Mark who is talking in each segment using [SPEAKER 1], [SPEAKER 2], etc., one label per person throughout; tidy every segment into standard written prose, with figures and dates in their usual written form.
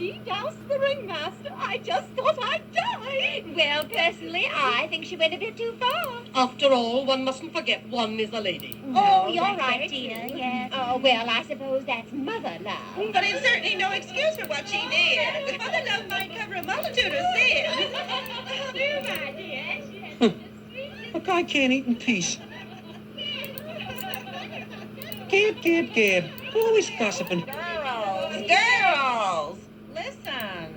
[SPEAKER 1] she doused the ringmaster, I just thought I'd die.
[SPEAKER 2] Well, personally, I think she went a bit too far.
[SPEAKER 3] After all, one mustn't forget one is a lady.
[SPEAKER 2] Oh, you're right, Tina, yes. Oh, well, I suppose that's mother love.
[SPEAKER 1] But it's certainly no excuse for what she did. Mother love might cover a multitude of sins.
[SPEAKER 2] Do, my dear.
[SPEAKER 4] Look, I can't eat in peace. Gib. Always gossiping.
[SPEAKER 1] Girls, listen.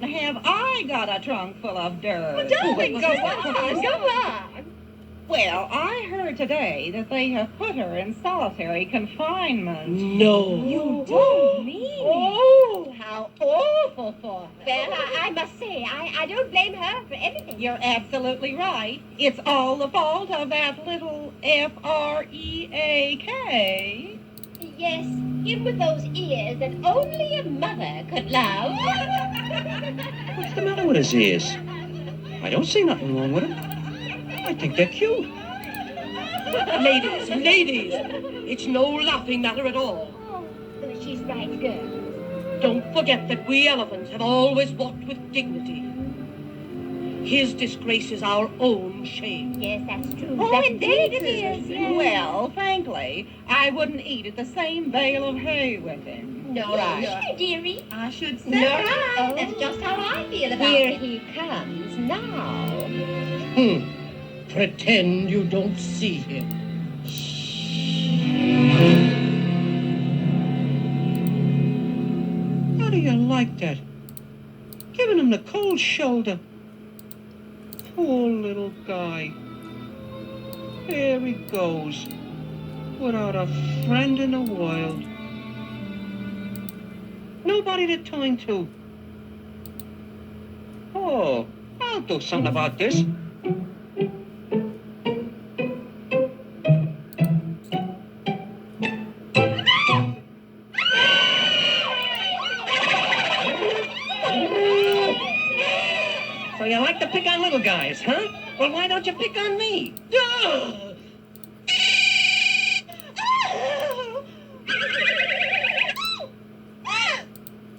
[SPEAKER 1] Have I got a trunk full of dirt?
[SPEAKER 2] Darling, go on.
[SPEAKER 1] Well, I heard today that they have put her in solitary confinement.
[SPEAKER 3] No.
[SPEAKER 2] You don't mean
[SPEAKER 1] Oh, how awful for her.
[SPEAKER 2] Well, I must say, I don't blame her for anything.
[SPEAKER 1] You're absolutely right. It's all the fault of that little Freak.
[SPEAKER 2] Yes, him with those ears that only a mother could love.
[SPEAKER 4] What's the matter with his ears? I don't see nothing wrong with them. I think they're cute.
[SPEAKER 3] Ladies, it's no laughing matter at all.
[SPEAKER 2] Oh, she's right, girl.
[SPEAKER 3] Don't forget that we elephants have always walked with dignity. His disgrace is our own shame.
[SPEAKER 2] Yes, that's true.
[SPEAKER 1] Oh,
[SPEAKER 2] That's
[SPEAKER 1] indeed
[SPEAKER 2] very
[SPEAKER 1] it
[SPEAKER 2] true.
[SPEAKER 1] is.
[SPEAKER 2] Yes.
[SPEAKER 1] Well, frankly, I wouldn't eat at the same bale of hay with him.
[SPEAKER 2] No,
[SPEAKER 1] Right.
[SPEAKER 2] dearie.
[SPEAKER 1] I should say.
[SPEAKER 2] No, right. That's just how I feel about
[SPEAKER 1] Here
[SPEAKER 2] it. He comes now.
[SPEAKER 3] Pretend you don't see him.
[SPEAKER 4] How do you like that? Giving him the cold shoulder. Poor little guy. There he goes. Without a friend in the world. Nobody to turn to. Oh, I'll do something about this. So you like to pick on little guys, huh? Well, why don't you pick on me? Duh!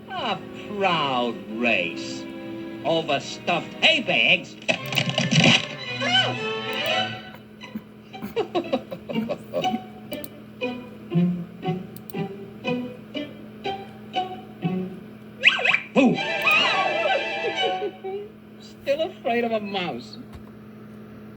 [SPEAKER 4] A proud race. Overstuffed hay bags. Boom! Still afraid of a mouse.